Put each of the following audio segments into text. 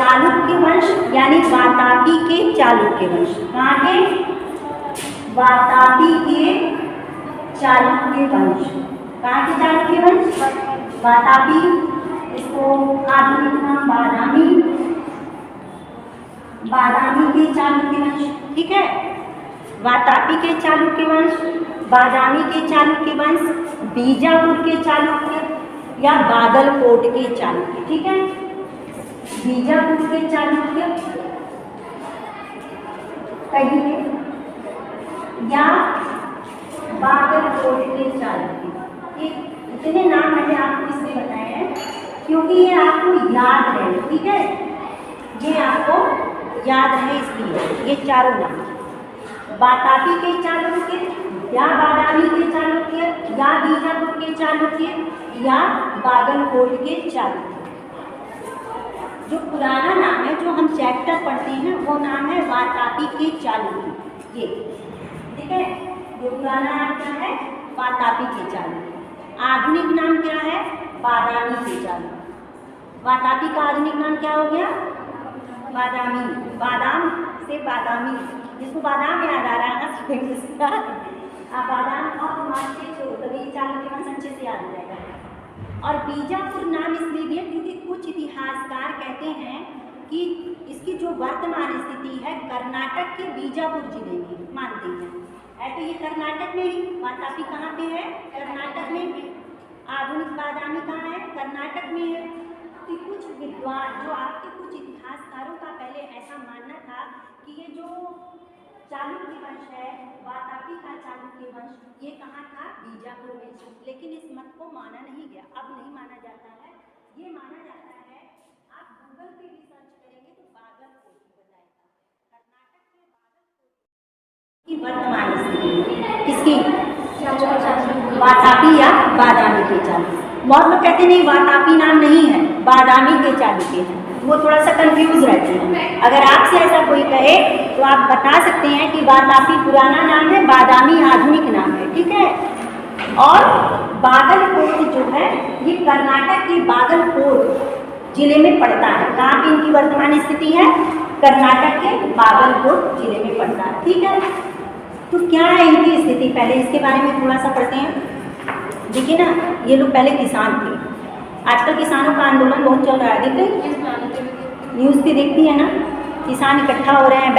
चालुक्य वंश यानी वातापी के चालुक्य वंश। कहाँ के? वातापी के चालुक्य वंश। कहाँ के चालुक्य वंश? वातापी। इसको आधुनिक नाम बादामी, बादामी के चालुक्य वंश। ठीक है, वातापी के चालुक्य वंश, बादामी के चालुक्य वंश, बीजापुर के चालुक्य या बागलकोट के चालुक्य। ठीक है, बीजापुर के चालुक्य कहिए या बागलकोट के चालुक्य। इतने नाम मैंने आपको इसलिए बताए हैं क्योंकि ये आपको याद रहे। ठीक है, ये आपको याद रहे इसलिए ये चारों नाम, वातापी के चालुक्य या बादामी के चालुक्य या बीजापुर के चालुक्य या बागलकोट के चालुक्य। जो पुराना नाम है, जो हम चैप्टर पढ़ते हैं, वो नाम है वातापी के चालुक्य। ये ठीक है, जो पुराना नाम क्या है? वातापी के चालुक्य। आधुनिक नाम क्या है? बादामी के चालुक्य। वातापी का आधुनिक नाम क्या हो गया? बादामी। बादाम से बादामी, जिसको बादाम याद आ रहा है आप बादाम और मार्केट को तभी चालुक्य वंश अच्छे से याद हो जाएगा। और बीजापुर नाम इसलिए दिया क्योंकि कुछ इतिहासकार कहते हैं कि इसकी जो वर्तमान स्थिति है कर्नाटक के बीजापुर जिले में मानते हैं। तो ये कर्नाटक में ही, वातापी कहाँ पे है? कर्नाटक में। आधुनिक बादामी कहाँ है? कर्नाटक में है। कि कुछ विद्वान, जो आपके कुछ इतिहासकारों का पहले ऐसा मानना था कि ये जो चालुक्य वंश है, वातापी का चालुक्य वंश, ये कहाँ था? बीजापुर में। लेकिन इस मत को माना नहीं गया, अब नहीं माना जाता है। ये माना जाता है, आप गूगल पे भी सर्च करेंगे तो बागलकोट बताएगा, कर्नाटक के बागलकोट की वर्तमान स्थिति किसकी? वातापी या बादामी के चालुक्य। बहुत लोग कहते नहीं वातापी नाम नहीं है, बादामी के चालुक्य है, वो थोड़ा सा कंफ्यूज रहते हैं। अगर आपसे ऐसा कोई कहे तो आप बता सकते हैं कि वातापी पुराना नाम है, बादामी आधुनिक नाम है। ठीक है, और बागलकोट जो है ये कर्नाटक के बागलकोट जिले में पड़ता है। कहाँ पे इनकी वर्तमान स्थिति है? कर्नाटक के बागलकोट जिले में पड़ता है। ठीक है, तो क्या है इनकी स्थिति, पहले इसके बारे में थोड़ा सा पढ़ते हैं। देखिए ना, ये लोग पहले किसान थे। आजकल किसानों का आंदोलन बहुत चल रहा है, देख रहे न्यूज़ पे देखती है ना, किसान इकट्ठा हो रहे हैं,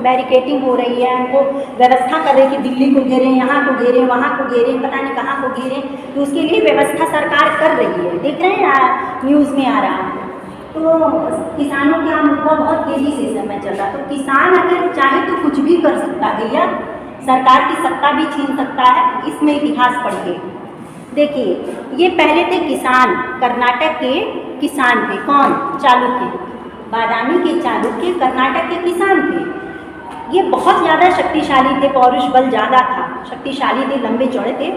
बैरिकेटिंग हो रही है, उनको व्यवस्था कर रहे हैं कि दिल्ली को घेरें, यहाँ को घेरें, वहाँ को घेरें, पता नहीं कहाँ को घेरें। तो उसके लिए व्यवस्था सरकार कर रही है, देख रहे हैं न्यूज़ में आ रहा है। तो किसानों का मुद्दा बहुत तेज़ी से समय चल रहा। तो किसान अगर चाहे तो कुछ भी कर सकता है भैया, सरकार की सत्ता भी छीन सकता है। इसमें इतिहास पढ़ के देखिए, ये पहले थे किसान, कर्नाटक के किसान थे। कौन? चालुक्य, बादामी के चालुक्य कर्नाटक के किसान थे। ये बहुत ज़्यादा शक्तिशाली थे, पौरुष बल ज़्यादा था, शक्तिशाली थे, लंबे चौड़े थे।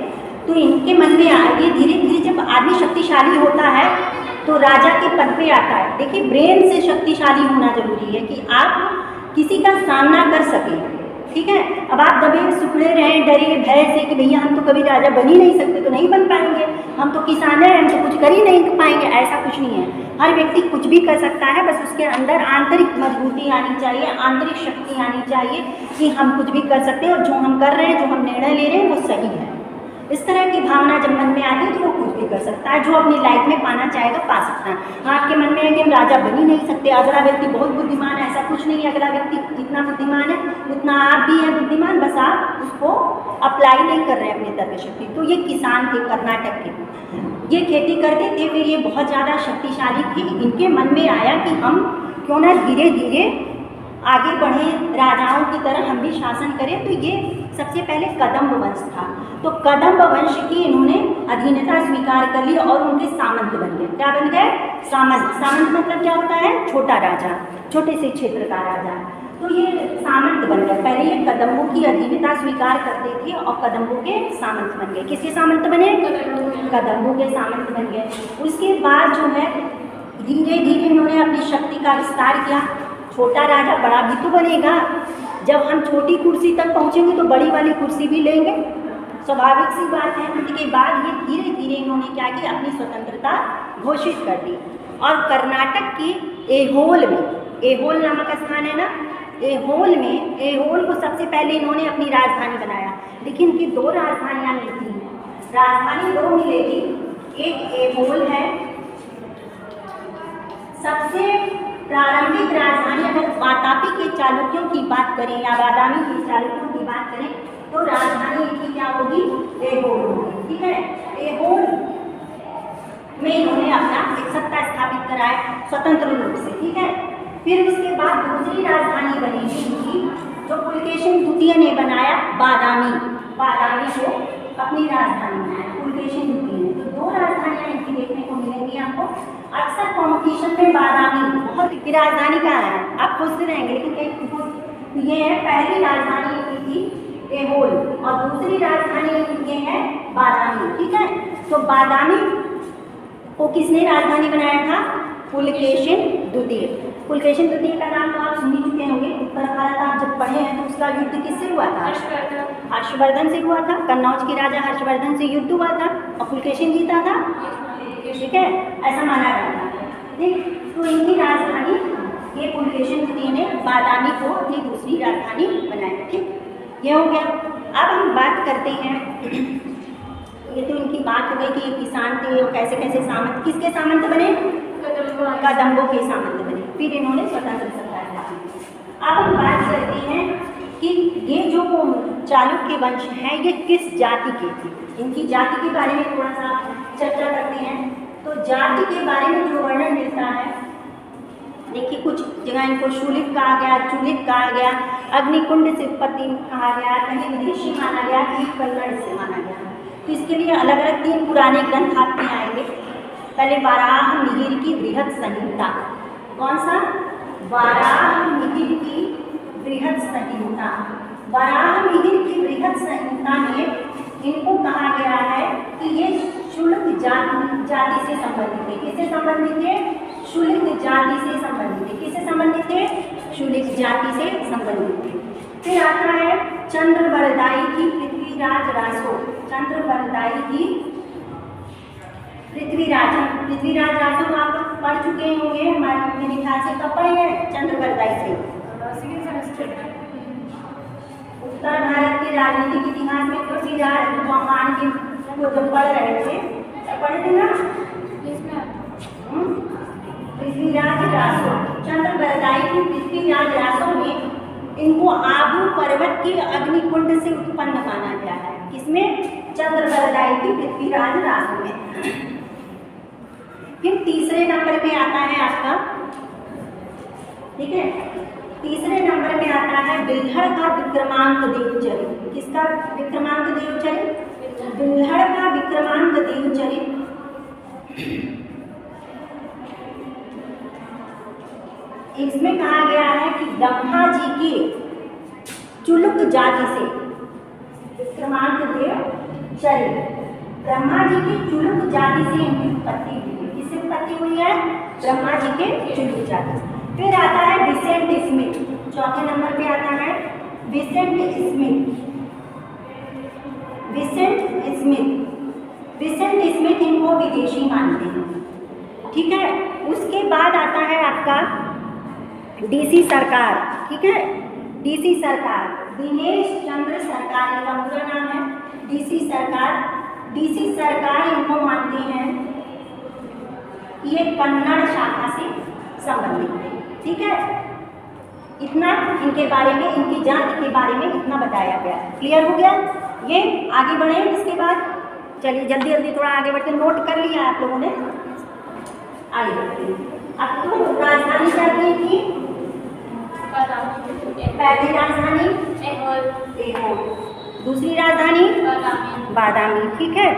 तो इनके मन में आगे धीरे धीरे जब आदमी शक्तिशाली होता है तो राजा के पद पे आता है। देखिए, ब्रेन से शक्तिशाली होना जरूरी है कि आप किसी का सामना कर सकें। ठीक है, अब आप दबे सुखड़े रहें, डरे भय से कि भैया हम तो कभी राजा बन ही नहीं सकते, तो नहीं बन पाएंगे, हम तो किसान हैं, हम तो कुछ कर ही नहीं पाएंगे, ऐसा कुछ नहीं है। हर व्यक्ति कुछ भी कर सकता है, बस उसके अंदर आंतरिक मजबूती आनी चाहिए, आंतरिक शक्ति आनी चाहिए कि हम कुछ भी कर सकते हैं और जो हम कर रहे हैं, जो हम निर्णय ले रहे हैं वो सही है। इस तरह की भावना जब मन में आती है तो वो कुछ भी कर सकता है, जो अपनी लाइफ में पाना चाहेगा पा सकता है। आपके मन में है कि हम राजा बन ही नहीं सकते, अगला व्यक्ति बहुत बुद्धिमान है, ऐसा कुछ नहीं है। अगला व्यक्ति जितना बुद्धिमान है उतना आप भी हैं बुद्धिमान, बस आप उसको अप्लाई नहीं कर रहे हैं अपनी तर्क शक्ति। तो ये किसान थे कर्नाटक के, ये खेती करते थे, फिर ये बहुत ज़्यादा शक्तिशाली थे। इनके मन में आया कि हम क्यों ना धीरे धीरे आगे बढ़ें, राजाओं की तरह हम भी शासन करें। तो ये सबसे पहले कदम्ब वंश था। तो कदम्ब वंश की इन्होंने अधीनता स्वीकार कर ली और उनके सामंत बन गए। क्या बन गए? सामंत। सामंत मतलब क्या होता है? छोटा राजा, छोटे से क्षेत्र का राजा। तो ये सामंत बन गए। पहले ये कदम्बों की अधीनता स्वीकार करते थे और कदम्बों के सामंत बन गए। किसके सामंत बने? कदम्बों के सामंत बन गए। उसके बाद जो है धीरे धीरे इन्होंने अपनी शक्ति का विस्तार किया। छोटा राजा बड़ा भी तो बनेगा, जब हम छोटी कुर्सी तक पहुंचेंगे तो बड़ी वाली कुर्सी भी लेंगे, स्वाभाविक सी बात है। उसके बाद ये धीरे धीरे इन्होंने क्या किया, अपनी स्वतंत्रता घोषित कर दी और कर्नाटक की एहोल में, एहोल नामक स्थान है ना, एहोल में, एहोल को सबसे पहले इन्होंने अपनी राजधानी बनाया। देखिए इनकी दो राजधानियाँ मिलती हैं, राजधानी दो मिलेगी, एक एहोल है। सबसे प्रारंभिक राजधानी अगर वातापी के चालुक्यों की बात करें या बादामी के चालुक्यों की बात करें तो राजधानी इनकी क्या होगी, एहोल होगी। ठीक है, एहोल में इन्होंने अपना एक सत्ता स्थापित कराया स्वतंत्र रूप से। ठीक है, फिर उसके बाद दूसरी राजधानी बनेगी इनकी, जो पुलकेशिन द्वितीय ने बनाया, बादामी, बादामी को अपनी राजधानी बनाया पुलकेशिन द्वितीय ने। तो दो राजधानियाँ इनकी देखने को मिलेंगी आपको। अक्सर कॉम्पिटिशन में बादामी बहुत की राजधानी कहाँ है आप पूछते रहेंगे, लेकिन ये है पहली राजधानी इनकी थी एहोल और दूसरी राजधानी ये है बादामी। ठीक है, तो बादामी को किसने राजधानी बनाया था, पुलकेशिन द्वितीय। पुलकेशिन द्वितीय का नाम तो आप सुन ही चुके होंगे। उत्तर भारत आप जब पढ़े हैं तो उसका युद्ध किससे हुआ था, हर्षवर्धन से हुआ था। कन्नौज के राजा हर्षवर्धन से युद्ध हुआ था और पुलकेशिन जीता था। ठीक है, ऐसा माना जाता है। ठीक, तो इनकी राजधानी ये पुलकेशिन द्वितीय ने बादामी को अपनी दूसरी राजधानी बनाया। ठीक, ये हो गया। अब हम बात करते हैं, ये तो इनकी बात हो गई कि ये किसान थे और कैसे कैसे सामंत, किसके सामंत बने, कदम्बों के सामंत बने, फिर इन्होंने स्वतंत्र सत्ता स्थापित। अब हम बात करते हैं कि ये जो चालुक्य वंश है ये किस जाति के थे, इनकी जाति के बारे में थोड़ा सा चर्चा करते हैं। तो जाति के बारे में जो वर्णन मिलता है, देखिए कुछ जगह इनको शूलिक कहा गया, चूलिक कहा गया, अग्निकुंड से उत्पत्ति कहा गया, कहीं विदेशी माना गया, कहीं कन्नड़ से माना गया। तो इसके लिए अलग अलग 3 पुराने ग्रंथ आपके आएंगे। पहले वाराह मिहिर की बृहद संहिता, कौन सा, वाराह मिहिर की बृहद संहिता। वाराह मिहिर की बृहद संहिता में इनको कहा गया है कि ये शुल्क जाति से संबंधित है। किससे संबंधित है, शुल्क जाति से संबंधित है। किससे संबंधित है, शुल्क जाति से संबंधित है। फिर आता है चंद्रवरदाई की पृथ्वीराज रासो, चंद्रवरदाई की पृथ्वीराज रासो आप पढ़ चुके होंगे हमारे मेरे ख्याल से, कब पढ़े हैं चंद्रवरदाई से, उत्तर भारत के राजनीतिक इतिहास में पृथ्वीराज चौहान के को जब पढ़ रहे थे पढ़े थे ना, पृथ्वीराज रासो, चंद्रवरदाई की पृथ्वीराज रासो में इनको आबू पर्वत के अग्निकुंड से उत्पन्न माना गया है। किसमें, चंद्रवरदाई की पृथ्वीराज रासो में। फिर तीसरे नंबर पे आता है आपका, ठीक है, तीसरे नंबर पे आता है बिल्हड़ का विक्रमांक देवचरित। किसका विक्रमांक देवचरित, बिल्हड़ का विक्रमांक देवचरित। इसमें कहा गया है कि ब्रह्मा जी के चुलुक जाति से, विक्रमांक देव चरित, ब्रह्मा जी की चुलुक जाति से इनकी उत्पत्ति हुई है। किससे उत्पत्ति हुई है, ब्रह्मा जी के चुलुक जाति से। फिर आता है विसेंट स्मिथ, चौथे नंबर पे आता है विसेंट स्मिथ। विसेंट स्मिथ इनको विदेशी मानते हैं। ठीक है, उसके बाद आता है आपका डीसी सरकार। ठीक है, डीसी सरकार, दिनेश चंद्र सरकार इनका पूरा नाम है। डीसी सरकार इनको मानते हैं, ये कन्नड़ शाखा से संबंधित है। ठीक है, इतना इनके बारे में, इनकी जाति के बारे में इतना बताया गया। क्लियर हो गया, ये आगे बढ़े। इसके बाद चलिए जल्दी जल्दी थोड़ा आगे बढ़ते, नोट कर लिया आप लोगों ने, आगे बढ़ते हैं। अब तो राजधानी क्या थी, पहली राजधानी एहोल, दूसरी राजधानी बादामी। ठीक है,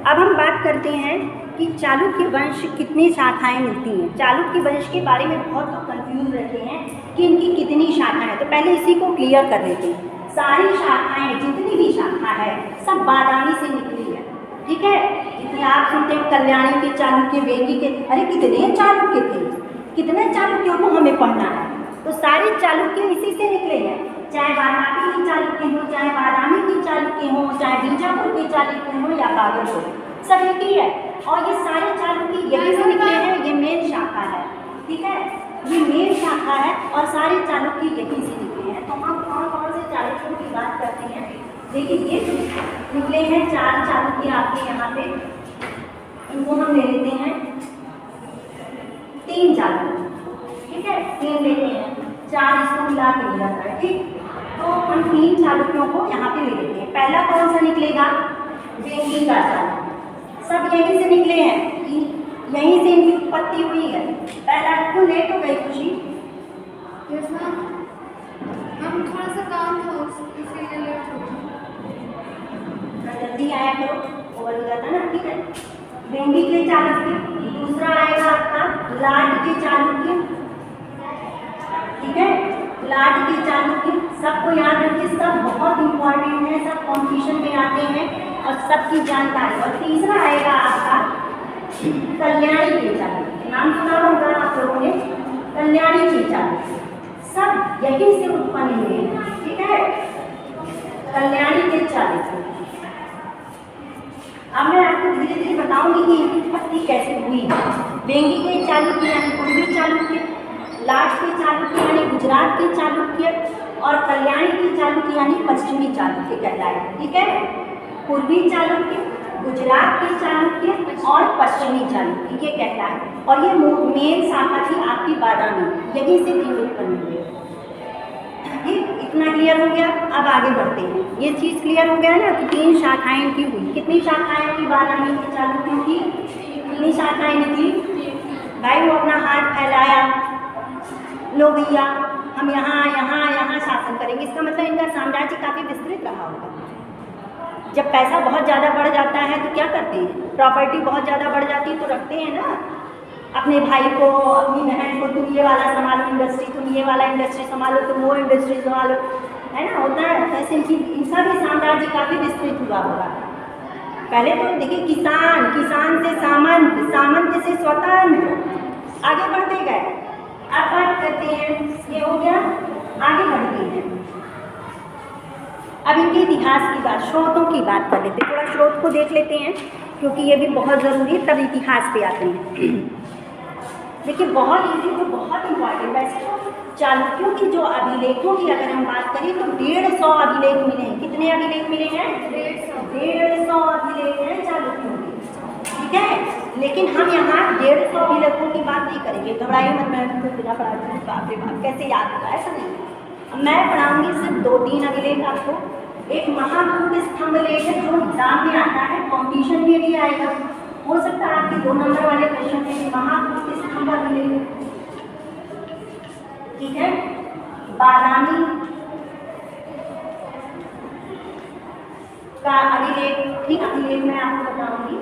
अब हम बात करते हैं कि चालुक्य वंश कितनी शाखाएं मिलती हैं। चालुक्य वंश के बारे में बहुत लोग कंफ्यूज रहते हैं कि इनकी कितनी शाखाएं, तो पहले इसी को क्लियर कर लेते हैं। सारी शाखाएं, जितनी भी शाखा है सब बादामी से निकली है। ठीक है, जितने आप सुनते हैं कल्याणी के चालुक्य, वेगी के, अरे कितने चालुक्य थे, कितने चालुक्यों को हमें पढ़ना है, तो सारे चालुक्य इसी से निकले हैं। चाहे वाराणसी के चालुक्य हो, चाहे बादामी के चालुक्य हो, चाहे बीजापुर के चालुक्य हो या बागल हो, सब एक ही है। और ये सारे चालुक्य यहीं से निकले हैं, ये मेन शाखा है। ठीक है, ये मेन शाखा है और सारे चालुक्य यहीं से निकले हैं। तो हम कौन कौन से चालुक्यों की बात करते हैं? देखिए ये निकले हैं 4 चालुक्य आपके यहाँ पे, इनको हम ले लेते हैं 3 चालुक्य, ठीक है, 3 लेते हैं, 4 इसको मिला के लिया था, ठीक। तो हम 3 चालुक्यों को यहाँ पे ले लेते हैं। पहला कौन सा निकलेगा? वेंगी का चालुक्य। सब यहीं से निकले हैं, यहीं से इनकी उत्पत्ति हुई है। पहला क्यों लेट हो गई खुशी? हम थोड़ा सा काम था इसलिए लेट हो गया। जल्दी आया करो, ओवर हो जाता ना, ठीक है। वेंगी के चालुक्य। दूसरा आएगा आपका लाट के चालुक्य, ठीक है, लाट के चालुक्य। सबको याद रखिए, सब बहुत इंपॉर्टेंट है, सब कॉम्पिटिशन में आते हैं और सबकी जानकारी। और तीसरा आएगा आपका कल्याणी के चालुक्य। नाम सुना होगा आप लोगों ने, कल्याणी के चालुक्य। सब यहीं से उत्पन्न हुए हैं, ठीक है, कल्याणी के चालुक्य। अब मैं आपको धीरे धीरे बताऊंगी कि इनकी उत्पत्ति कैसे हुई। वेंगी के चालुक्य यानी पूर्वी चालुक्य, लाट के चालुक्य यानी गुजरात के चालुक्य, और कल्याणी के चालुक्य यानी पश्चिमी चालुक्य कहलाए, ठीक है। पूर्वी चालुक्य, गुजरात के चालुक्य और पश्चिमी चालुक्य ये कहता है। और ये मेन शाखा थी आपकी बादामी, यहीं से तीन उत्पन्न हुए। इतना क्लियर हो गया। अब आगे बढ़ते हैं। ये चीज़ क्लियर हो गया ना कि 3 शाखाएं इनकी हुई। कितनी शाखाएं हुई बादामी के चालुक्यों की? कितनी शाखाएं निकली? भाई वो अपना हाथ फैलाया, लो भैया हम यहाँ यहाँ यहाँ शासन करेंगे। इसका मतलब इनका साम्राज्य काफ़ी विस्तृत रहा होगा। जब पैसा बहुत ज़्यादा बढ़ जाता है तो क्या करते हैं? प्रॉपर्टी बहुत ज़्यादा बढ़ जाती है तो रखते हैं ना अपने भाई को, अपनी बहन को, तुम ये वाला संभालो इंडस्ट्री, तुम ये वाला इंडस्ट्री संभालो, तुम वो इंडस्ट्री संभालो, है ना, होता है ऐसे। इनका भी साम्राज्य काफ़ी विस्तृत हुआ होगा। पहले तो देखिए किसान, किसान से सामंत, सामंत से स्वतंत्र, आगे बढ़ते गए। अब बात करते हैं, ये हो गया, आगे बढ़ते हैं। अब इनके इतिहास की बात, स्रोतों की बात कर लेते हैं। थोड़ा स्रोत को देख लेते हैं क्योंकि ये भी बहुत ज़रूरी है, तब इतिहास पे आते हैं। देखिए बहुत इजी तो बहुत इम्पॉर्टेंट। वैसे तो चालुक्यों की जो अभिलेखों की अगर हम बात करें तो 150 अभिलेख मिले हैं। कितने अभिलेख मिले हैं? 150 अभिलेख हैं चालुक्यों के, ठीक है। लेकिन हम यहाँ 150 अभिलेखों की बात नहीं करेंगे, घबराइए मत। मैं तो बिना पढ़ाई बाप रे बाप कैसे याद होगा, ऐसा नहीं। मैं पढ़ाऊँगी सिर्फ 2-3 अभिलेख आपको। एक महाकूट स्तंभ लेख है जो एग्जाम में आता है, कॉम्पिटिशन में भी आएगा, हो सकता है आपके 2 नंबर वाले क्वेश्चन में महाकूट स्तंभ अभिलेख, ठीक है। बादामी का अभिलेख, ठीक अभिलेख मैं आपको बताऊंगी।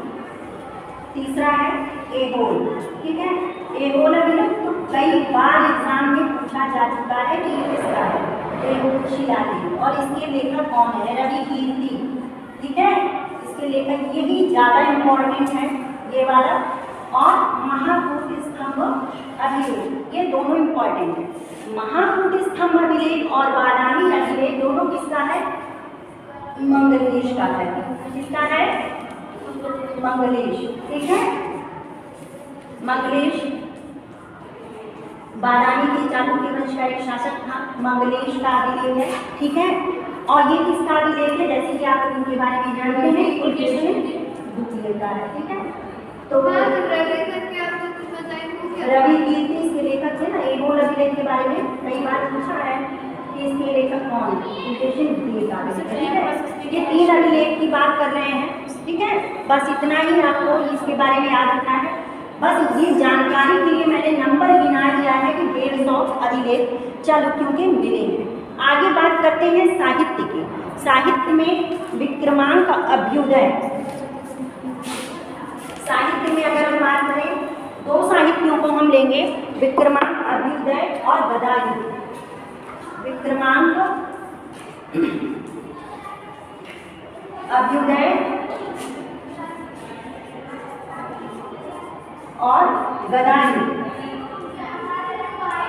तीसरा है ऐहोल, ठीक है। ऐहोल अभिलेख तो कई बार एग्जाम में पूछा जा चुका है कि ये किसका है, ऐहोल शिलालेख। और इसके लेखक कौन है? रवि कीर्ति, ठीक है। इसके लेखक यही ज़्यादा इम्पोर्टेंट है, ये वाला। और महाकूट स्तंभ अभिलेख, ये दोनों इम्पोर्टेंट है। महाकूट स्तंभ अभिलेख और बादामी अभिलेख दोनों किसका है? मंगलेश का है। किसका है? मंगलेश, ठीक है। मंगलेश बादामी के चालुक्य वंश का एक शासक था, मंगलेश का अभिलेख है, ठीक है। और ये किसका अभिलेख है? जैसे कि आप इनके बारे में जानते हैं, पुलकेशिन द्वितीय का है, ठीक है। तो रवि कीर्ति इसके लेखक थे ना। ऐहोल अभिलेख के बारे में कई बार पूछा है कि इसके लेखक कौन है? पुलकेशिन द्वितीय का, ठीक है। ये 3 अभिलेख की बात कर रहे हैं, ठीक है। बस इतना ही आपको इसके बारे में याद रखना है। बस ये जानकारी के लिए मैंने नंबर गिना दिया है कि 150 अभिलेख चालुक्यों के मिले हैं। आगे बात करते हैं साहित्य की। साहित्य में विक्रमांक अभ्युदय, साहित्य में अगर हम बात करें 2 साहित्यों को हम लेंगे, विक्रमांक अभ्युदय और गदायुद्ध। विक्रमांक अभ्युदय और गदायुद्ध,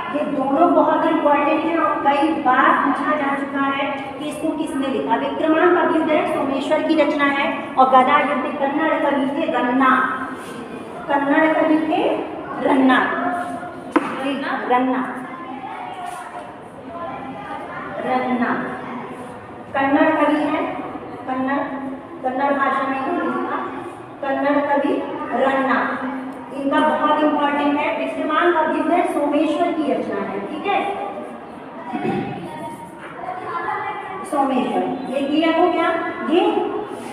ये दोनों बहुत इंपॉर्टेंट हैं और कई बार पूछा जा चुका है कि इसको किसने लिखा। विक्रमांक अभ्युदय सोमेश्वर की रचना है और गदायुद्ध कन्नड़ कवि थे रन्ना, कन्नड़ कवि थे रन्ना, रन्ना, रन्ना। कन्नड़ कवि है, कन्नड़ भाषा में ही लिखा, कन्नड़ कवि रन्ना। इनका बहुत इंपॉर्टेंट है। विद्यमान अभ्युदय सोमेश्वर की रचना है, ठीक है, सोमेश्वर। ये क्लियर हो गया। ये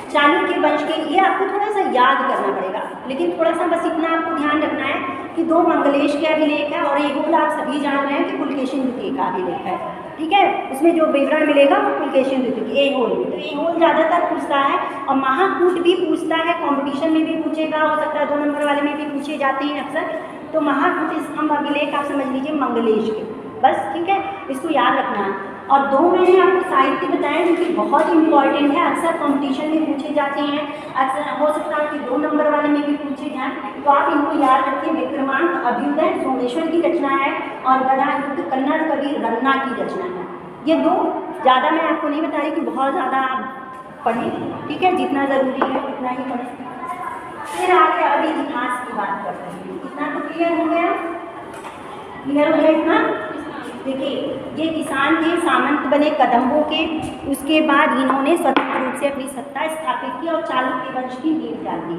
चालुक्य वंश के, ये आपको थोड़ा सा याद करना पड़ेगा, लेकिन थोड़ा सा बस इतना आपको ध्यान रखना है कि दो मंगलेश के अभिलेख है और एक आप सभी जान रहे हैं कि पुलकेशिन द्वितीय का अभिलेख है, ठीक है। उसमें जो विवरण मिलेगा वो पुलकेशिन द्वितीय ए होल में, तो ए होल ज़्यादातर पूछता है और महाकूट भी पूछता है, कंपटीशन में भी पूछेगा, हो सकता है 2 नंबर वाले में भी पूछे जाते हैं अक्सर। तो महाकूट स्तंभ अभिलेख आप समझ लीजिए मंगलेश के, बस, ठीक है, इसको याद रखना है। और 2 मैंने आपको साहित्य बताया जो कि बहुत इंपॉर्टेंट है, अक्सर कंपटीशन में पूछे जाते हैं, अक्सर हो सकता है कि 2 नंबर वाले में भी पूछे जाएं, तो आप इनको याद रखिए। विक्रमांक अभ्युदय सोमेश्वर की रचना है और गदा युद्ध कन्नड़ कवि रन्ना की रचना है। ये 2 ज़्यादा मैं आपको नहीं बता रही कि बहुत ज़्यादा आप पढ़ें, ठीक है, जितना ज़रूरी है उतना ही पढ़ें। फिर आगे अभी इतिहास की बात करते हैं। इतना तो क्लियर हो गया, क्लियर हो गया इतना। देखिए, ये किसान थे, सामंत बने कदम्बों के, उसके बाद इन्होंने स्वतंत्र रूप से अपनी सत्ता स्थापित की और चालुक्य वंश की नींव डाल दी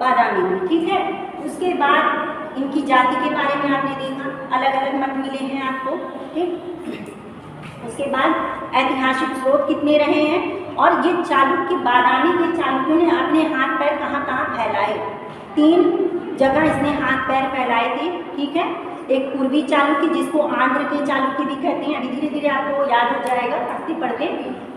बादामी में, ठीक है। उसके बाद इनकी जाति के बारे में आपने देखा, अलग अलग मत मिले हैं आपको, ठीक। उसके बाद ऐतिहासिक स्रोत कितने रहे हैं और ये चालुक्य, बादामी के चालुक्यों ने अपने हाथ पैर कहाँ कहाँ फैलाए। 3 जगह इसने हाथ पैर फैलाए थे, ठीक है। एक पूर्वी चालुक्य जिसको आंध्र के चालुक्य भी कहते हैं, अभी धीरे धीरे आपको याद हो जाएगा, पढ़ते पढ़ते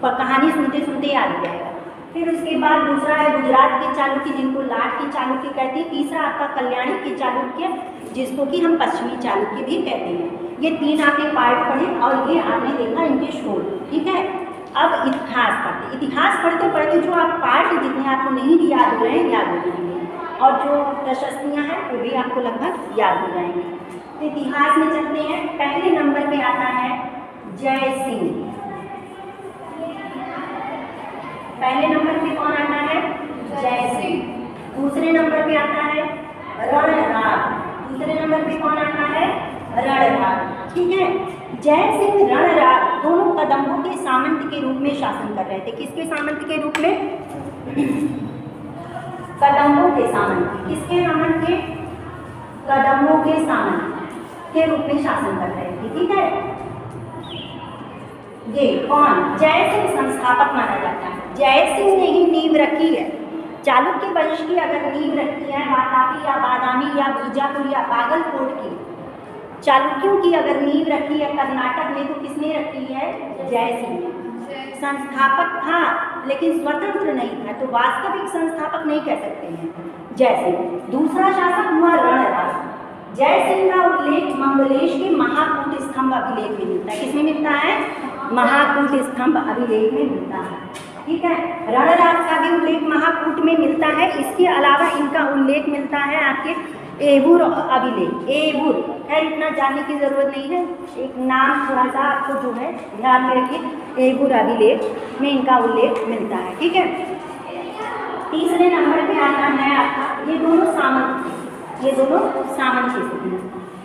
पर कहानी सुनते सुनते याद हो जाएगा। फिर उसके बाद दूसरा है गुजरात के चालुक्य जिनको लाट के चालुक्य कहते हैं। तीसरा आपका कल्याणी के चालुक्य जिसको कि हम पश्चिमी चालुक्य भी कहते हैं। ये 3 आपने पार्ट पढ़े और ये आपने देखा इनके स्रोत, ठीक है। अब इतिहास पढ़ते, इतिहास पढ़ते पढ़ते जो आप पार्ट जितने आपको नहीं भी याद हो रहे हैं याद हो जाएंगे और जो प्रशस्तियाँ हैं वो भी आपको लगभग याद हो जाएंगी। तो इतिहास में चलते हैं। पहले नंबर पे आता है जय सिंह। पहले नंबर पे कौन आता है? जय सिंह। दूसरे नंबर पे आता है रणराग। दूसरे नंबर पे कौन आता है? रणराग, ठीक है। जय सिंह रणराग दोनों कदम्बों के सामंत के रूप में शासन कर रहे थे। किसके सामंत के रूप में? कदम्बों के सामंत। किसके सामंत के? कदम्बों के सामंत के रूप में शासन कर रहे थे, ठीक है। ये कौन? जय सिंह संस्थापक माना जाता है। जय सिंह ने ही नींव रखी है चालुक्य वंश की। अगर नींव रखी है वातापी या बादामी या बीजापुर या बागलकोट की, चालुक्यों की अगर नींव रखी है कर्नाटक में, तो किसने रखी है? जय सिंह ने। संस्थापक था लेकिन स्वतंत्र नहीं था, तो वास्तविक संस्थापक नहीं कह सकते हैं जय सिंह। दूसरा शासक हुआ रणराज। जय सिंह का उल्लेख मंगलेश के महाकूट स्तंभ अभिलेख में मिलता है। किसमें मिलता है? महाकूट स्तंभ अभिलेख में मिलता है, ठीक है। रणराज का भी उल्लेख महाकूट में मिलता है। इसके अलावा इनका उल्लेख मिलता है आपके एवुर अभिलेख। एवुर, खैर इतना जानने की जरूरत नहीं है, एक नाम थोड़ा सा आपको जो है ध्यान में रखिए। एवुर अभिलेख में इनका उल्लेख मिलता है, ठीक है। तीसरे नंबर पे आता है आपका, ये दोनों सामंत, ये दोनों सामंत की स्थिति।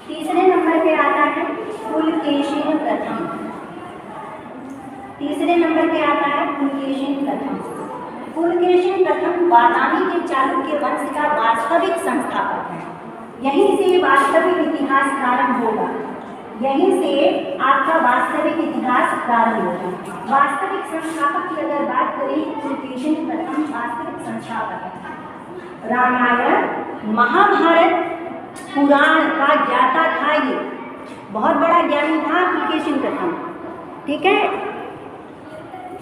तीसरे नंबर पे आता है पुलकेशिन प्रथम। तीसरे नंबर पे आता है पुलकेशिन प्रथम। पुलकेशिन प्रथम बादामी के चालुक्य वंश का वास्तविक संस्थापक है। यहीं से वास्तविक इतिहास प्रारंभ होगा। यहीं से आपका वास्तविक इतिहास प्रारंभ होगा। वास्तविक संस्थापक की अगर बात करें, पुलकेशिन प्रथम वास्तविक संस्थापक है। रामायण, महाभारत, पुराण का ज्ञाता था। ये बहुत बड़ा ज्ञानी था पुलकेशिन प्रथम, ठीक है।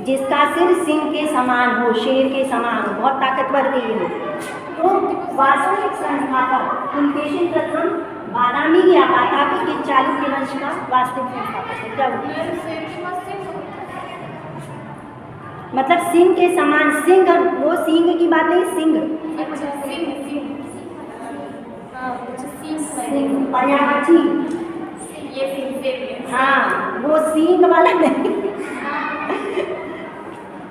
जिसका सिर सिंह के समान हो, शेर के समान हो, बहुत ताकतवर भी हो। तो वास्तविक संस्थापक पुलकेशिन प्रथम बादामी या वातापी के चालुक्य वंश का वास्तविक संस्थापक है। क्या मतलब सिंह के समान? सिंह, वो सिंह की बात नहीं, सिंह। अच्छा, सिंह। और यहाँ चीन, हाँ, वो सिंह वाला नहीं,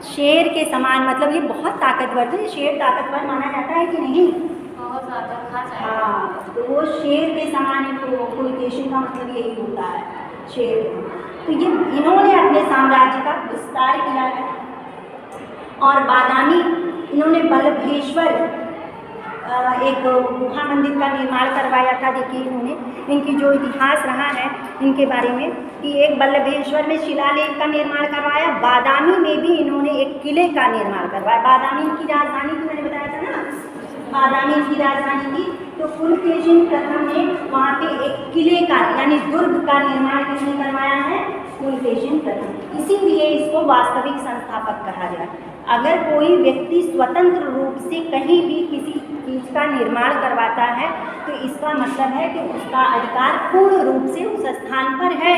शेर के समान। मतलब ये बहुत ताकतवर थे। शेर ताकतवर माना जाता है कि नहीं? बहुत ज़्यादा खा जाएगा। हाँ, तो वो शेर के समान इनको पुलकेशिन का मतलब यही होता है, शेर। तो ये इन्होंने अपने साम्राज्य का विस्तार किया है। और बादामी इन्होंने बल्लभेश्वर एक गुहा मंदिर का निर्माण करवाया था। देखिए इन्होंने, इनकी जो इतिहास रहा है इनके बारे में, कि एक बल्लभेश्वर में शिलालेख का निर्माण करवाया, बादामी में भी इन्होंने एक किले का निर्माण करवाया। बादामी की राजधानी थी, मैंने बताया था ना, बादामी की राजधानी थी। तो पुलकेशिन प्रथम ने वहाँ पे एक किले का यानी दुर्ग का निर्माण किसने करवाया है? पुलकेशिन प्रथम। इसीलिए इसको वास्तविक संस्थापक कहा गया। अगर कोई व्यक्ति स्वतंत्र रूप से कहीं भी किसी चीज़ का निर्माण करवाता है तो इसका मतलब है कि उसका अधिकार पूर्ण रूप से उस स्थान पर है,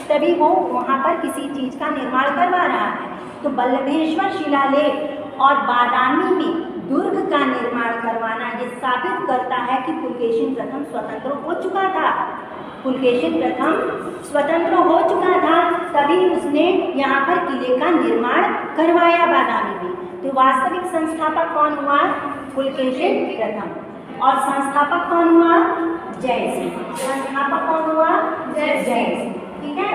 तभी वो वहाँ पर किसी चीज़ का निर्माण करवा रहा है। तो बल्लभेश्वर शिलालेख और बादामी में दुर्ग का निर्माण करवाना ये साबित करता है कि पुलकेशिन प्रथम स्वतंत्र हो चुका था। पुलकेशिन प्रथम स्वतंत्र हो चुका था, तभी उसने यहाँ पर किले का निर्माण करवाया बादामी में। तो वास्तविक संस्थापक कौन हुआ? पुलकेशिन प्रथम। और संस्थापक कौन हुआ? जयसिंह। संस्थापक कौन हुआ? जयसिंह। ठीक है,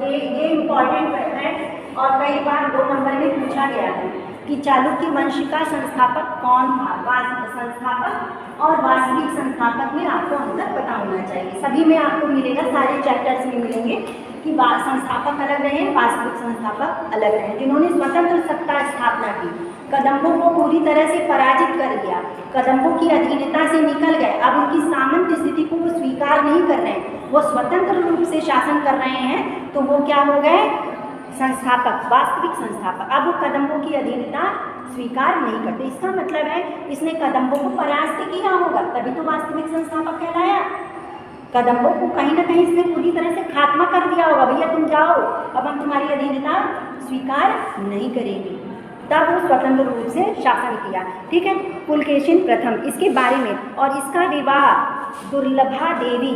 ये इम्पॉर्टेंट है और कई बार 2 नंबर में पूछा गया है कि चालुक्य वंश का संस्थापक कौन था। संस्थापक और वास्तविक संस्थापक में आपको अंतर पता होना चाहिए। सभी में आपको मिलेगा, सारे चैप्टर्स में मिलेंगे कि संस्थापक अलग रहे, वास्तविक संस्थापक अलग रहे। जिन्होंने स्वतंत्र सत्ता स्थापना की, कदम्बों को पूरी तरह से पराजित कर दिया, कदम्बों की अधीनता से निकल गए, अब उनकी सामंत स्थिति को वो स्वीकार नहीं कर रहे हैं, वो स्वतंत्र रूप से शासन कर रहे हैं, तो वो क्या हो गए? संस्थापक, वास्तविक संस्थापक। अब वो कदम्बों की अधीनता स्वीकार नहीं करते। इसका मतलब है इसने कदम्बों को परास्त किया होगा, तभी तो वास्तविक संस्थापक कहलाया। कदम्बों को कहीं ना कहीं इसने पूरी तरह से खात्मा कर दिया होगा, भैया तुम जाओ, अब हम तुम्हारी अधीनता स्वीकार नहीं करेंगे, तब वो स्वतंत्र रूप से शासन किया। ठीक है, पुलकेशिन प्रथम, इसके बारे में। और इसका विवाह दुर्लभा देवी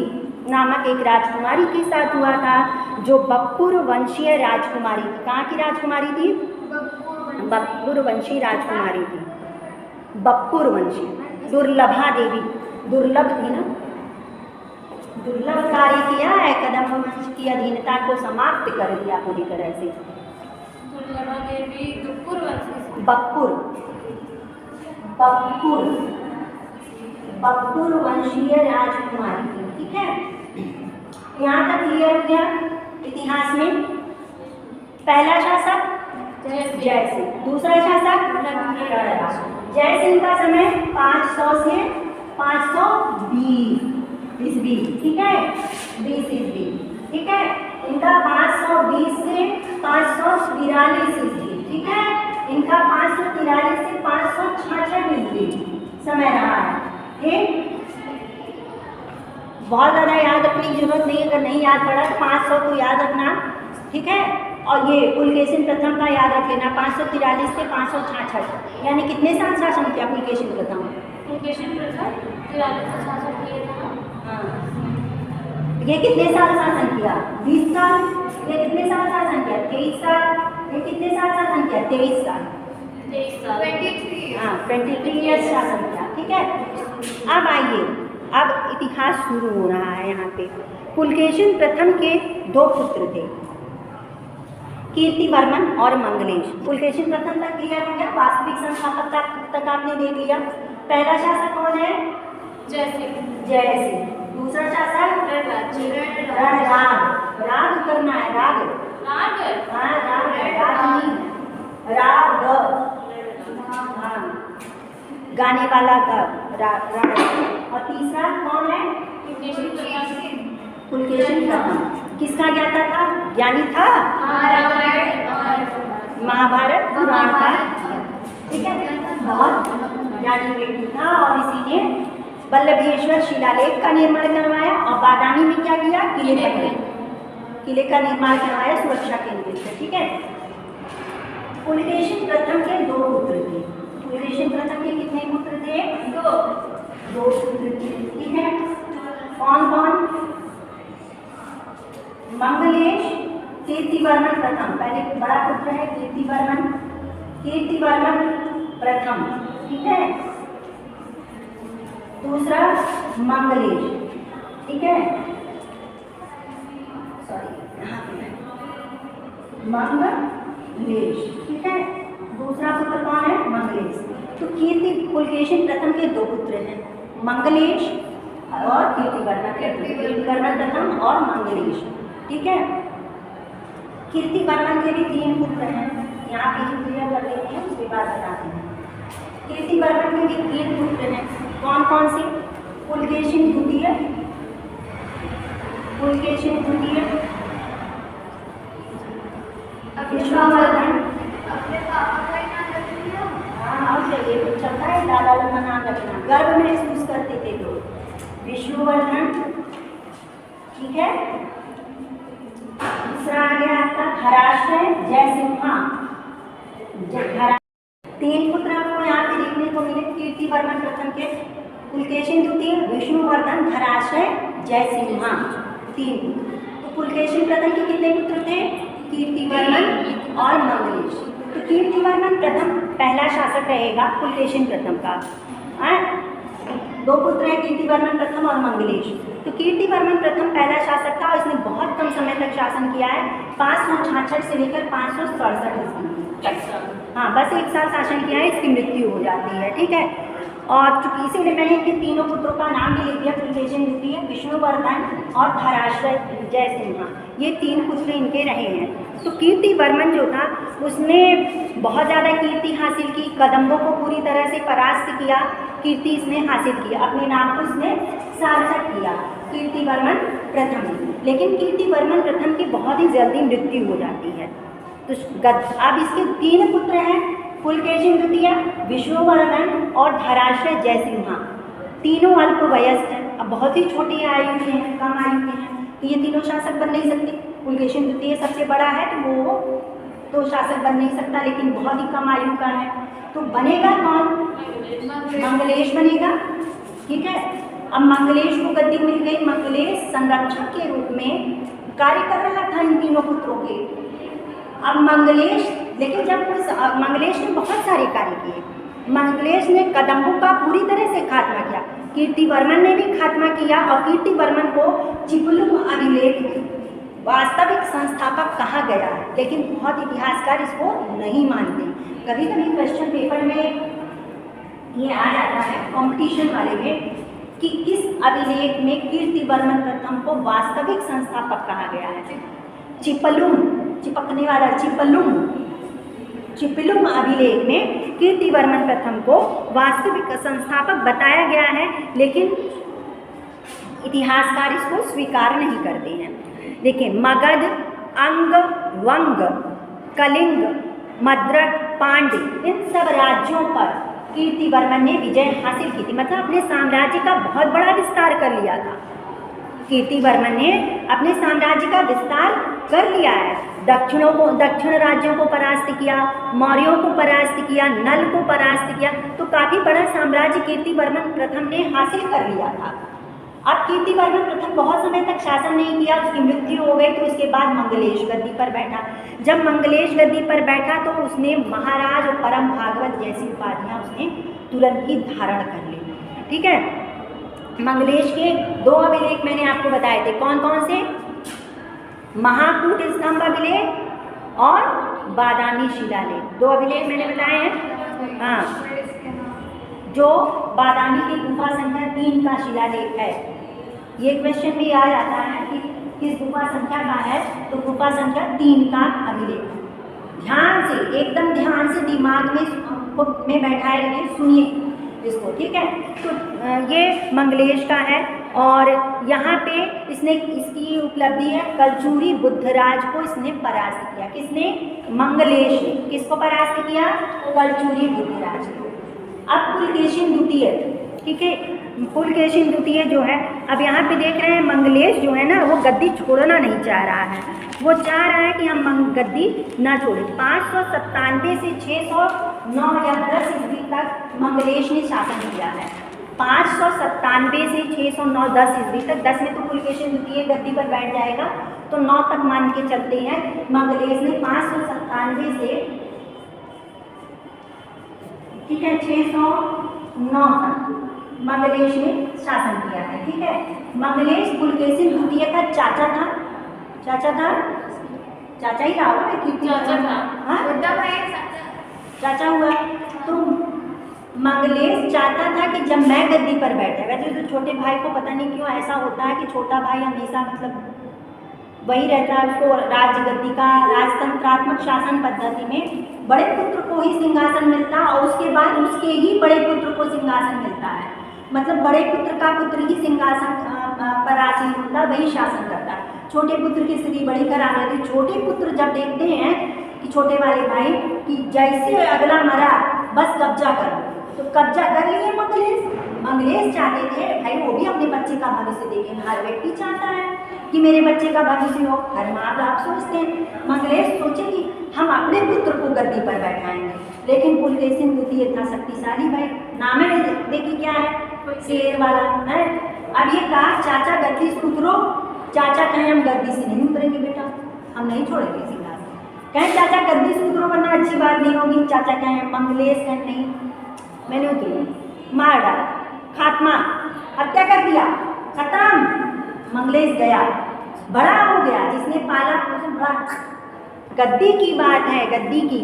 नामक एक राजकुमारी के साथ हुआ था, जो बप्पुर वंशीय राजकुमारी थी। कहाँ की राजकुमारी थी? बप्पुर वंशी राजकुमारी थी, बप्पुर वंशी। दुर्लभा देवी, दुर्लभ थी ना, दुर्लभ कार्य किया है, कदम्ब वंश की अधीनता को समाप्त कर दिया पूरी तरह से। दुर्लभा देवी बप्पुर वंशी, बप्पुर बप्पुर बप्पुर वंशीय राजकुमारी थी। ठीक है, यहाँ तक क्लियर हो गया। इतिहास में पहला शासक जयसिंह, दूसरा शासक रणराज। जयसिंह का समय 500 से 520 ईस्वी। ठीक है, 20 ईस्वी। ठीक है, इनका 520 से 543 ईस्वी। ठीक है, इनका 543 से 566 ईस्वी समय रहा है। ठीक, बहुत ज़्यादा याद रखने की जरूरत नहीं, अगर नहीं याद पड़ा तो 500 को याद रखना। ठीक है, और ये पुलकेशिन प्रथम का याद रख लेना, 543 से 566, यानी कितने साल शासन किया पुलकेशिन प्रथम? पुलकेशिन प्रथम 43 से 66 किए थे। हाँ, ये कितने साल शासन किया? 20 साल। ये कितने साल शासन किया? 23 साल। ये कितने साल शासन किया? 23 साल। 23 साल, 23। हाँ, 23 ईयर्स शासन किया। ठीक है, अब आइए, अब इतिहास शुरू हो रहा है। यहाँ पे पुलकेशिन प्रथम के 2 पुत्र थे, कीर्तिवर्मन और मंगलेश। पुलकेशिन प्रथम तक क्लियर हो गया, वास्तविक संस्थापक तक आपने देख लिया। पहला शासक कौन है? जयसिंह। दूसरा शासक रणराज। राग करना है, राग। हाँ, राग नहीं, राग। हाँ, गाने वाला का राग। और तीसरा कौन है? पुलकेशिन प्रथम। किसका ज्ञाता था? ज्ञानी था, महाभारत पुराण का। ठीक है, बहुत ज्ञानी व्यक्ति था और इसी ने बल्लभेश्वर शिलालेख का निर्माण करवाया और बादामी में क्या किया? किले का निर्माण करवाया सुरक्षा केंद्र से। ठीक है, पुलकेशिन प्रथम के 2 पुत्र थे। पुलकेशिन प्रथम के कितने पुत्र थे? 2 पुत्र थे। ठीक है, कौन कौन? मंगलेश, कीर्तिवर्मन प्रथम। पहले बड़ा पुत्र है कीर्तिवर्मन, कीर्तिवर्मन प्रथम। ठीक है, दूसरा मंगलेश, ठीक है, सॉरी यहाँ पे मंगलेश, ठीक है। दूसरा पुत्र कौन है? मंगलेश। तो कीर्ति पुलकेशिन प्रथम के दो पुत्र हैं, मंगलेश और कीर्तिवर्मन प्रथम और मंगलेश, ठीक है। कीर्तिवर्मन के भी 3 पुत्र हैं, यहाँ पे क्लियर कर देते हैं, उसके बाद बताते हैं। कीर्तिवर्मन के भी 3 पुत्र हैं, कौन कौन से? पुलकेशिन द्वितीय, पुलकेशिन द्वितीय, विष्णुवर्धन। अपने पापा का ही नाम रख दिया। हाँ, और चलिए कुछ चलता है, दादा का नाम रखना, गर्व महसूस करते थे लोग। विष्णुवर्धन, ठीक है। दूसरा आ गया आपका धराश्रय जयसिम्हा। 3 पुत्र आपको यहाँ पे देखने को मिले, कीर्तिवर्मन प्रथम के, पुलकेशिन द्वितीय, विष्णुवर्धन, धराश्रय जयसिम्हा, 3। तो पुलकेशिन प्रथम के कितने पुत्र थे? कीर्तिवर्मन और मंगलेश। तो कीर्तिवर्मन प्रथम पहला शासक रहेगा पुलकेशिन प्रथम का। 2 पुत्र हैं, कीर्तिवर्मन प्रथम और मंगलेश। तो कीर्तिवर्मन प्रथम पहला शासक था और इसने बहुत कम समय तक शासन किया है, 566 से लेकर 567 तक। हाँ, बस 1 साल शासन किया है, इसकी मृत्यु हो जाती है, ठीक है। और चूंकि इसीलिए मैंने इनके तीनों पुत्रों का नाम भी लिख दिया, पुलकेशिन द्वितीय, विष्णुवर्धन और धराश्रय जयसिम्हा, ये 3 पुत्र इनके रहे हैं। तो कीर्तिवर्मन जो था उसने बहुत ज़्यादा कीर्ति हासिल की, कदम्बों को पूरी तरह से परास्त किया, कीर्ति इसने हासिल की, अपने नाम को इसने सार्थक किया, कीर्तिवर्मन प्रथम। लेकिन कीर्तिवर्मन प्रथम की बहुत ही जल्दी मृत्यु हो जाती है। तो अब इसके 3 पुत्र हैं, पुलकेशिन द्वितीय, विष्णुवर्धन और धराश्रय जयसिम्हा, तीनों अल्प वयस्क हैं, अब बहुत ही छोटी आयु के हैं, कम आयु के हैं, तो ये तीनों शासक बन नहीं सकते। पुलकेशिन द्वितीय सबसे बड़ा है तो वो तो शासक बन नहीं सकता, लेकिन बहुत ही कम आयु का है, तो बनेगा कौन? मंगलेश बनेगा, ठीक है। अब मंगलेश को गद्दी मिल गई, मंगलेश संरक्षक के रूप में कार्य कर रहा था इन तीनों पुत्रों के। अब मंगलेश, लेकिन जब मंगलेश ने बहुत सारे कार्य किए, मंगलेश ने कदम्बों का पूरी तरह से खात्मा किया, कीर्तिवर्मन ने भी खात्मा किया, और कीर्तिवर्मन को चिपलुम अभिलेख वास्तविक संस्थापक कहा गया है, लेकिन बहुत इतिहासकार इसको नहीं मानते। कभी कभी क्वेश्चन पेपर में ये आ जाता है कंपटीशन वाले में कि किस अभिलेख में कीर्तिवर्मन प्रथम को वास्तविक संस्थापक कहा गया है। चिपलुम, चिपकने वाला चिपलुम अभिलेख में कीर्तिवर्मन प्रथम को वास्तविक संस्थापक बताया गया है, लेकिन इतिहासकार इसको स्वीकार नहीं करते हैं। देखिए, मगध, अंग, वंग, कलिंग, मद्रक, पांड्य, इन सब राज्यों पर कीर्तिवर्मन ने विजय हासिल की थी, मतलब अपने साम्राज्य का बहुत बड़ा विस्तार कर लिया था। कीर्तिवर्मन ने अपने साम्राज्य का विस्तार कर लिया है, दक्षिण राज्यों को परास्त किया, मौर्यों को परास्त किया, नल को परास्त किया, तो काफ़ी बड़ा साम्राज्य कीर्तिवर्मन प्रथम ने हासिल कर लिया था। अब कीर्तिवर्मन प्रथम बहुत समय तक शासन नहीं किया, उसकी मृत्यु हो गई, तो इसके बाद मंगलेश गद्दी पर बैठा। जब मंगलेश गद्दी पर बैठा तो उसने महाराज और परम भागवत जैसी उपाधियाँ उसने तुरंत ही धारण कर ली, ठीक है। मंगलेश के 2 अभिलेख मैंने आपको बताए थे, कौन कौन से? महाकूट स्तंभ अभिलेख और बादामी शिलालेख, 2 अभिलेख मैंने बताए हैं। हाँ, जो बादामी की गुफा संख्या 3 का शिलालेख है, ये क्वेश्चन भी आ जाता है कि किस गुफा संख्या का है, तो गुफा संख्या 3 का अभिलेख। ध्यान से, एकदम ध्यान से दिमाग में बैठाए रहिए, सुनिए इसको, ठीक है। तो ये मंगलेश का है, और यहाँ पे इसने, इसकी उपलब्धि है, कलचूरी बुद्धराज को इसने परास्त किया। किसने? मंगलेश ने। किसको परास्त किया? कलचूरी बुद्धराज को। अब पुलकेशिन द्वितीय, ठीक है, पुलकेशिन द्वितीय जो है, अब यहाँ पे देख रहे हैं मंगलेश जो है ना, वो गद्दी छोड़ना नहीं चाह रहा है, वो चाह रहा है कि हम गद्दी ना छोड़ें। 597 से 609 या 10 ईस्वी तक मंगलेश ने शासन किया है। 597 से 609-10 ईस्वी तक, 10 में तो पुलकेशिन द्वितीय गद्दी पर बैठ जाएगा, तो 9 तक मान के चलते हैं। मंगलेश ने 597 से, ठीक है, 609 तक मंगलेश ने शासन किया है, ठीक है। मंगलेश पुलकेशिन द्वितीय का चाचा था, चाचा था, चाचा ही रहा होगा, चाचा था। हाँ बड़ा भाई चाचा हुआ। तो मंगलेश चाहता था कि जब मैं गद्दी पर बैठा, वैसे तो छोटे भाई को पता नहीं क्यों ऐसा होता है कि छोटा भाई हमेशा मतलब वही रहता है, उसको राज्य गद्दी का राजतंत्रात्मक शासन पद्धति में बड़े पुत्र को ही सिंहासन मिलता और उसके बाद उसके ही बड़े पुत्र को सिंहासन मिलता है। मतलब बड़े पुत्र का पुत्र ही सिंहासन पर आसीन होता, वही शासन करता। छोटे पुत्र की स्थिति बड़ी खराब रहती। छोटे पुत्र जब देखते हैं कि छोटे वाले भाई कि जैसे अगला मरा बस कब्जा करो, तो कब्जा कर लिए मंगलेश। मंगलेश चाहते थे भाई वो भी अपने बच्चे का भविष्य देखें, हर व्यक्ति चाहता है कि मेरे बच्चे का भविष्य हो, हर माँ बाप सोचते हैं। मंगलेश सोचे कि हम अपने पुत्र को गद्दी पर बैठाएंगे, लेकिन पुलकेशिन द्वितीय था शक्तिशाली भाई, नाम है देखिए क्या है, शेर वाला है। अब ये कहा चाचा गद्दी से उतरो, चाचा कहें हम गद्दी से नहीं उतरेंगे बेटा, हम नहीं छोड़ेंगे सिंहासन। कहें चाचा गद्दी से उतरो वरना अच्छी बात नहीं होगी, चाचा कहें मंगलेश कहें नहीं मैंने उतरी, मार डाला, खात्मा, हत्या कर दिया, खत्म। मंगलेश गया, बड़ा हो गया, जिसने पाला उसने बड़ा। गद्दी की बात है, गद्दी की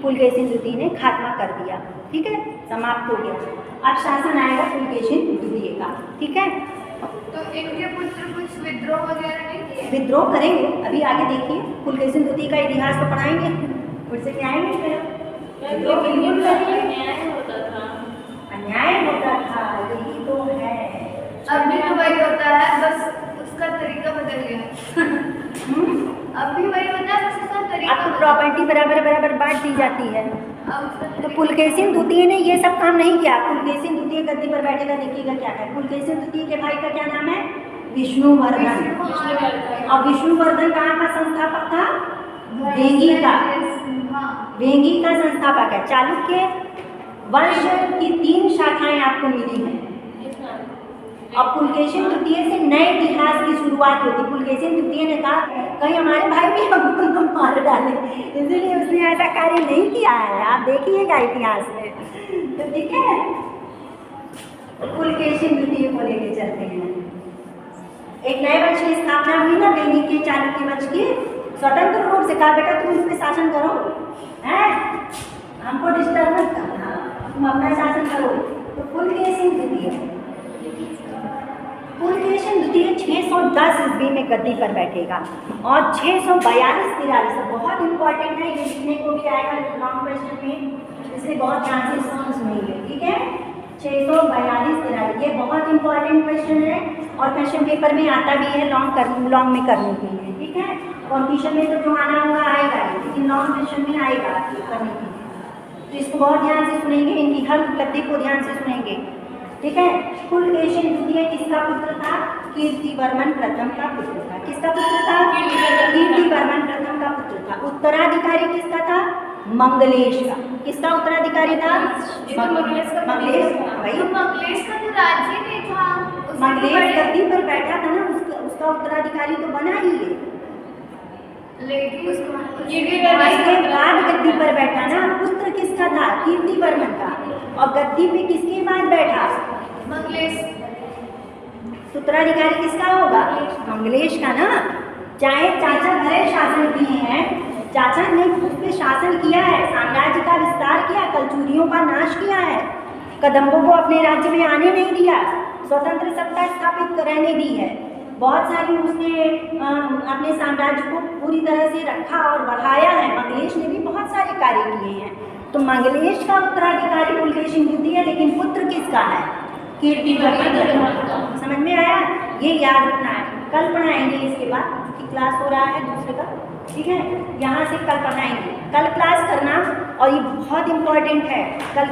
पुलकेशिन द्वितीय ने खात्मा कर दिया, ठीक है, समाप्त हो गया। अब शासन आएगा पुलकेशिन द्वितीय का, ठीक है। तो इनके पुत्र कुछ विद्रोह वगैरह नहीं किए? विद्रोह करेंगे, अभी आगे देखिए, पुलकेशिन द्वितीय का इतिहास तो पढ़ाएंगे, फिर से क्या आएंगे फिर विद्रोह बिल्कुल करेंगे। अन्याय होता था, यही तो है। अब भी तो वही होता है, बस उसका तरीका बदल गया। अब भी वही होता है, बस उसका तरीका अब तो प्रॉपर्टी बराबर बराबर बांट दी जाती है। तो पुलकेशिन द्वितीय ने ये सब काम नहीं किया। पुलकेशिन द्वितीय गद्दी पर बैठेगा, देखिएगा क्या है। पुलकेशिन द्वितीय के भाई का क्या नाम है? विष्णुवर्धन। और विष्णुवर्धन कहाँ का संस्थापक था? वेंगी का, वेंगी का संस्थापक है। चालुक्य वंश की 3 शाखाएं आपको मिली हैं। अब पुलकेशिन द्वितीय से नए इतिहास की शुरुआत होती। पुलकेशिन द्वितीय ने कहा कहीं हमारे भाई भी हमको मार डाले, इसलिए उसने ऐसा कार्य नहीं किया है, आप देखिएगा इतिहास में, तो ठीक है। पुलकेशिन द्वितीय को लेके चलते हैं। एक नए वंश की स्थापना हुई ना, वेंगी के चालुक्य वंश की। स्वतंत्र रूप से कहा बेटा तुम इस पे शासन करो, हैं, हमको डिस्टर्ब मत करना, तुम अपना शासन करो। तो पुलकेशिन द्वितीय 610 ईस्वी में गद्दी पर बैठेगा और 642-43 बहुत इंपॉर्टेंट है, ये लिखने को भी आएगा लॉन्ग क्वेश्चन में, इसलिए बहुत ध्यान से सुनेंगे, ठीक है। 642-43 ये बहुत इंपॉर्टेंट क्वेश्चन है और क्वेश्चन पेपर में आता भी है लॉन्ग में करने के लिए, ठीक है। कॉम्पिटिशन में तो जो आना होगा आएगा, लेकिन लॉन्ग क्वेश्चन में आएगा करने के लिए, तो इसको बहुत ध्यान से सुनेंगे, इनकी हर उपलब्धि को ध्यान से सुनेंगे, ठीक है। पुलकेशिन द्वितीय किसका पुत्र था? कीर्तिवर्मन प्रथम का पुत्र था। किसका पुत्र था? कीर्तिवर्मन प्रथम का पुत्र था। उत्तराधिकारी किसका था? मंगलेश का। किसका उत्तराधिकारी था? मंगलेश का। भाई तो मंगलेश का तो राज्य नहीं था, मंगलेश गद्दी पर बैठा था ना, उसका उत्तराधिकारी तो बना ही है, लेकिन उसके बाद गद्दी पर बैठा ना। पुत्र किसका था? कीर्तिवर्मन का। और गद्दी पे किसके बाद बैठा? मंगलेश। उत्तराधिकारी किसका होगा? मंगलेश का ना। चाहे चाचा भले शासन किए हैं, चाचा ने उस पर शासन किया है, साम्राज्य का विस्तार किया, कलचुरियों का नाश किया है, कदम्बों को अपने राज्य में आने नहीं दिया, स्वतंत्र सत्ता स्थापित रहने दी है, बहुत सारी उसने अपने साम्राज्य को पूरी तरह से रखा और बढ़ाया है। मंगलेश ने भी बहुत सारे कार्य किए हैं। तो मंगलेश का उत्तराधिकारी पुलकेशिन द्वितीय है, लेकिन पुत्र किसका है? कीर्तिवर्मन। समझ में आया? ये याद रखना है, कल पढ़ाएंगे इसके बाद, की क्लास हो रहा है दूसरे का, ठीक है, यहाँ से कल पढ़ाएंगे, कल क्लास करना, और ये बहुत इम्पोर्टेंट है कल।